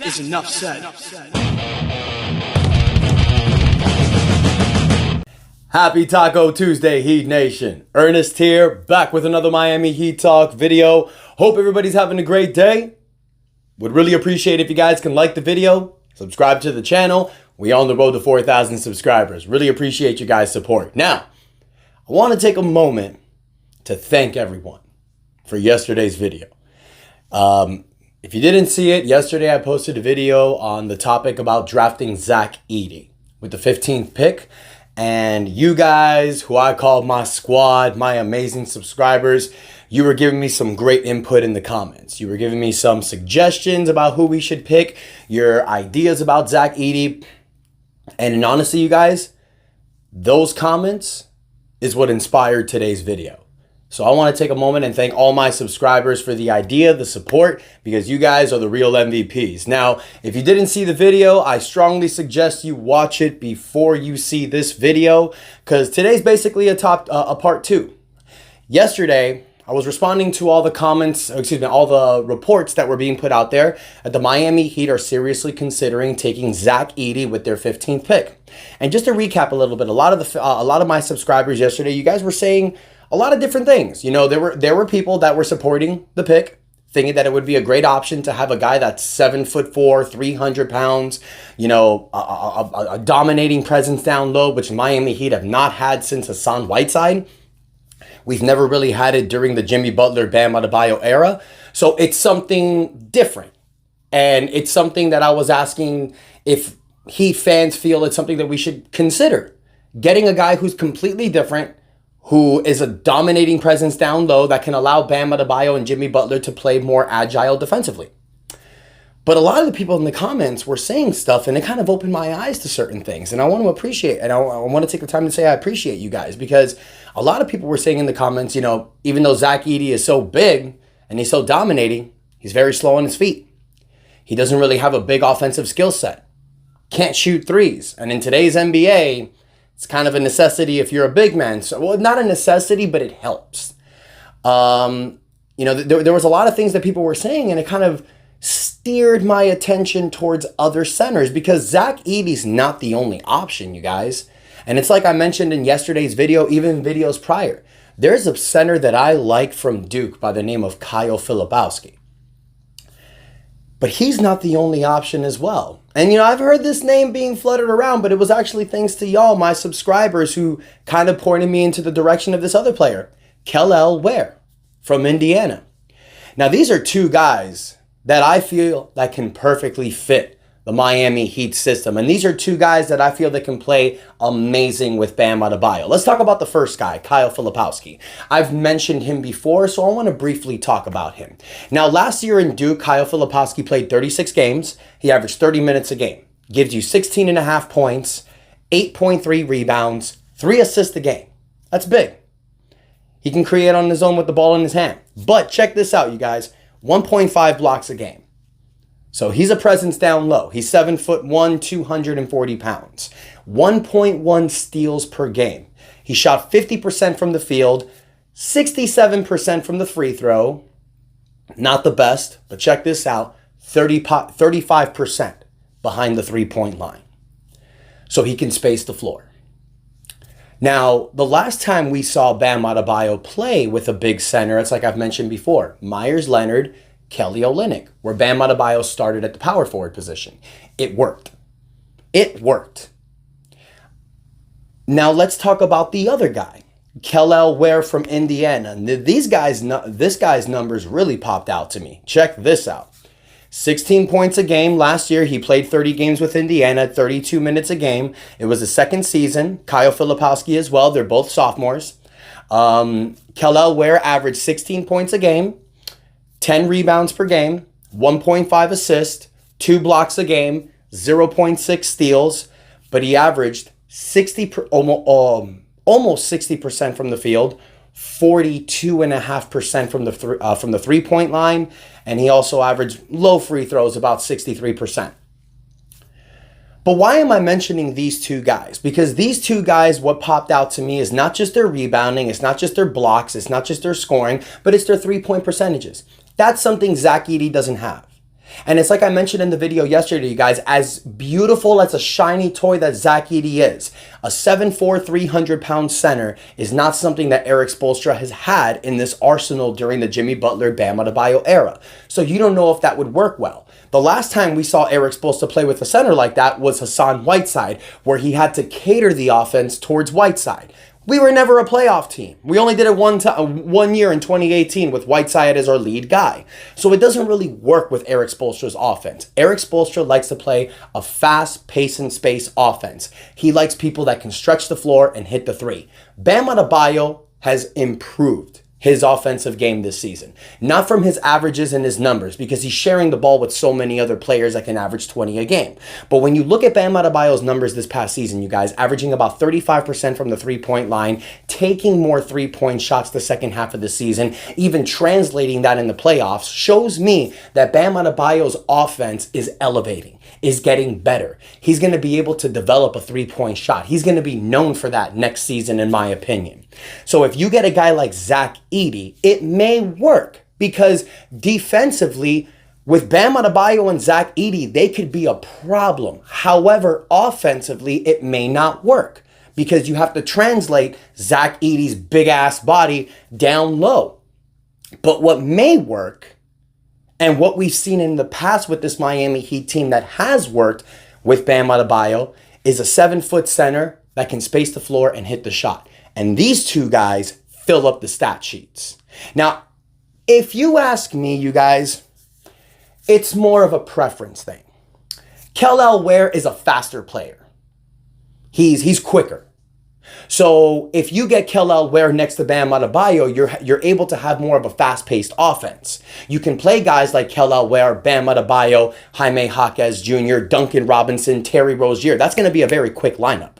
is enough said. Happy Taco Tuesday, Heat Nation. Ernest here, back with another Miami Heat Talk video. Hope everybody's having a great day. Would really appreciate if you guys can like the video, subscribe to the channel. We on the road to 4,000 subscribers. Really appreciate you guys' support. Now, I want to take a moment to thank everyone for yesterday's video. If you didn't see it, yesterday I posted a video on the topic about drafting Zach Edey with the 15th pick. And you guys, who I call my squad, my amazing subscribers, you were giving me some great input in the comments. You were giving me some suggestions about who we should pick, your ideas about Zach Edey. And honestly, you guys, those comments is what inspired today's video. So I want to take a moment and thank all my subscribers for the idea, the support, because you guys are the real MVPs. Now, if you didn't see the video, I strongly suggest you watch it before you see this video, because today's basically a part two. Yesterday, I was responding to all the comments, all the reports that were being put out there that the Miami Heat are seriously considering taking Zach Edey with their 15th pick. And just to recap a little bit, a lot of my subscribers yesterday, you guys were saying a lot of different things. You know, there were people that were supporting the pick, thinking that it would be a great option to have a guy that's 7'4", 300 pounds, you know, a dominating presence down low, which Miami Heat have not had since Hassan Whiteside. We've never really had it during the Jimmy Butler, Bam Adebayo era. So it's something different. And it's something that I was asking if Heat fans feel it's something that we should consider. Getting a guy who's completely different, who is a dominating presence down low that can allow Bam Adebayo and Jimmy Butler to play more agile defensively. But a lot of the people in the comments were saying stuff, and it kind of opened my eyes to certain things. And I want to appreciate, and I want to take the time to say I appreciate you guys, because a lot of people were saying in the comments, you know, even though Zach Edey is so big and he's so dominating, he's very slow on his feet. He doesn't really have a big offensive skill set. Can't shoot threes. And in today's NBA, it's kind of a necessity if you're a big man. So, well, not a necessity, but it helps. You know, there was a lot of things that people were saying, and it kind of steered my attention towards other centers, because Zach Edey's not the only option, you guys. And it's like I mentioned in yesterday's video, even videos prior. There's a center that I like from Duke by the name of Kyle Filipowski. But he's not the only option as well. And, you know, I've heard this name being fluttered around, but it was actually thanks to y'all, my subscribers, who kind of pointed me into the direction of this other player, Kel'el Ware from Indiana. Now, these are two guys that I feel that can perfectly fit the Miami Heat system. And these are two guys that I feel that can play amazing with Bam Adebayo. Let's talk about the first guy, Kyle Filipowski. I've mentioned him before, so I want to briefly talk about him. Now, last year in Duke, Kyle Filipowski played 36 games. He averaged 30 minutes a game. Gives you 16.5 points, 8.3 rebounds, 3 assists a game. That's big. He can create on his own with the ball in his hand. But check this out, you guys. 1.5 blocks a game. So he's a presence down low. He's 7'1", 240 pounds. 1.1 steals per game. He shot 50% from the field, 67% from the free throw. Not the best, but check this out. 35% behind the three-point line. So he can space the floor. Now, the last time we saw Bam Adebayo play with a big center, it's like I've mentioned before, Myers Leonard, Kelly Olynyk, where Bam Adebayo started at the power forward position. It worked. It worked. Now let's talk about the other guy, Kel'el Ware from Indiana. This guy's numbers really popped out to me. Check this out. 16 points a game last year. He played 30 games with Indiana, 32 minutes a game. It was his second season. Kyle Filipowski as well. They're both sophomores. Kel'el Ware averaged 16 points a game, 10 rebounds per game, 1.5 assists, 2 blocks a game, 0.6 steals, but he averaged almost 60% from the field, 42.5% from the three-point line, and he also averaged low free throws, about 63%. But why am I mentioning these two guys? Because these two guys, what popped out to me is not just their rebounding, it's not just their blocks, it's not just their scoring, but it's their three-point percentages. That's something Zach Edey doesn't have. And it's like I mentioned in the video yesterday, you guys, as beautiful as a shiny toy that Zach Edey is, a 7'4", 300-pound center is not something that Erik Spoelstra has had in this arsenal during the Jimmy Butler, Bam Adebayo era. So you don't know if that would work well. The last time we saw Erik Spoelstra play with a center like that was Hassan Whiteside, where he had to cater the offense towards Whiteside. We were never a playoff team. We only did it one year in 2018 with Whiteside as our lead guy. So it doesn't really work with Erik Spoelstra's offense. Erik Spoelstra likes to play a fast pace and space offense. He likes people that can stretch the floor and hit the three. Bam Adebayo has improved his offensive game this season. Not from his averages and his numbers, because he's sharing the ball with so many other players that can average 20 a game. But when you look at Bam Adebayo's numbers this past season, you guys, averaging about 35% from the three-point line, taking more three-point shots the second half of the season, even translating that in the playoffs, shows me that Bam Adebayo's offense is elevating, is getting better. He's going to be able to develop a three-point shot. He's going to be known for that next season, in my opinion. So if you get a guy like Zach Edey, it may work, because defensively, with Bam Adebayo and Zach Edey, they could be a problem. However, offensively, it may not work, because you have to translate Zach Edey's big-ass body down low. But what may work, and what we've seen in the past with this Miami Heat team that has worked with Bam Adebayo, is a 7-foot center that can space the floor and hit the shot. And these two guys fill up the stat sheets. Now, if you ask me, you guys, it's more of a preference thing. Kel'el Ware is a faster player. He's quicker. So if you get Kel'el Ware next to Bam Adebayo, you're able to have more of a fast-paced offense. You can play guys like Kel'el Ware, Bam Adebayo, Jaime Jaquez Jr., Duncan Robinson, Terry Rozier. That's going to be a very quick lineup.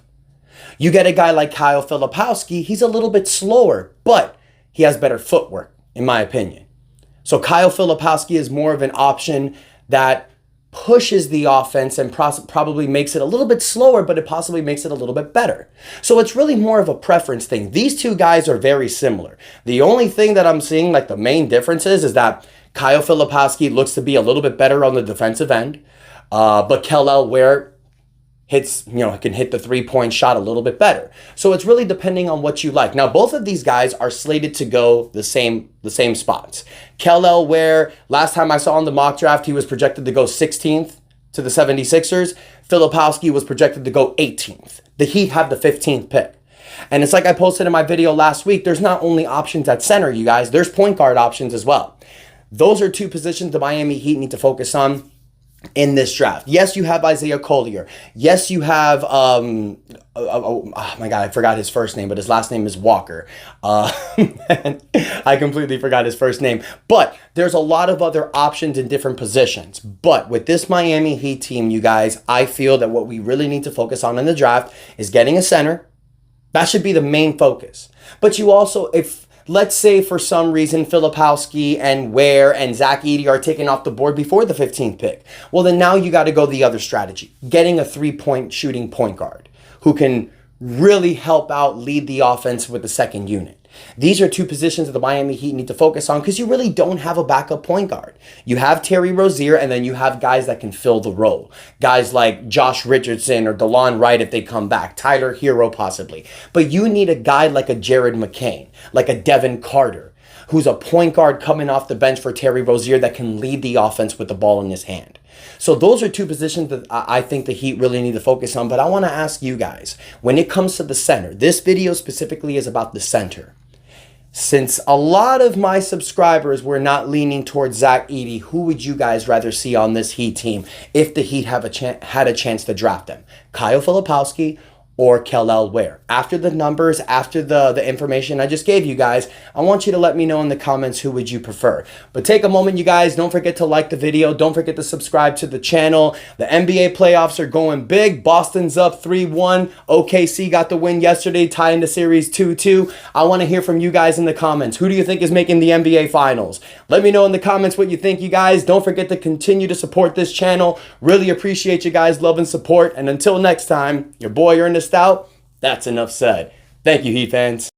You get a guy like Kyle Filipowski, he's a little bit slower, but he has better footwork, in my opinion. So Kyle Filipowski is more of an option that pushes the offense and probably makes it a little bit slower, but it possibly makes it a little bit better. So it's really more of a preference thing. These two guys are very similar. The only thing that I'm seeing, like the main differences, is that Kyle Filipowski looks to be a little bit better on the defensive end, but Kel'el Ware can hit the three-point shot a little bit better. So it's really depending on what you like. Now, both of these guys are slated to go the same spots. Kel'el Ware, last time I saw on the mock draft, he was projected to go 16th to the 76ers. Filipowski was projected to go 18th. The Heat have the 15th pick. And it's like I posted in my video last week, there's not only options at center, you guys, there's point guard options as well. Those are two positions the Miami Heat need to focus on in this draft. Yes, you have Isaiah Collier. Yes, you have, oh my God, I forgot his first name, but his last name is Walker. I completely forgot his first name. But there's a lot of other options in different positions. But with this Miami Heat team, you guys, I feel that what we really need to focus on in the draft is getting a center. That should be the main focus. But you also, if let's say for some reason Filipowski and Ware and Zach Edey are taken off the board before the 15th pick, well then now you got to go the other strategy. Getting a three-point shooting point guard who can really help out lead the offense with the second unit. These are two positions that the Miami Heat need to focus on, because you really don't have a backup point guard. You have Terry Rozier, and then you have guys that can fill the role. Guys like Josh Richardson or DeLon Wright if they come back. Tyler Hero possibly. But you need a guy like a Jared McCain, like a Devin Carter, who's a point guard coming off the bench for Terry Rozier that can lead the offense with the ball in his hand. So those are two positions that I think the Heat really need to focus on. But I want to ask you guys, when it comes to the center, this video specifically is about the center. Since a lot of my subscribers were not leaning towards Zach Edey, who would you guys rather see on this Heat team if the Heat had a chance to draft them? Kyle Filipowski or Kel'el Ware? After the numbers, after the information I just gave you guys, I want you to let me know in the comments who would you prefer. But take a moment, you guys. Don't forget to like the video. Don't forget to subscribe to the channel. The NBA playoffs are going big. Boston's up 3-1. OKC got the win yesterday, tying the series 2-2. I want to hear from you guys in the comments. Who do you think is making the NBA Finals? Let me know in the comments what you think, you guys. Don't forget to continue to support this channel. Really appreciate you guys' love and support. And until next time, your boy Ernest out. That's enough said. Thank you, Heat fans.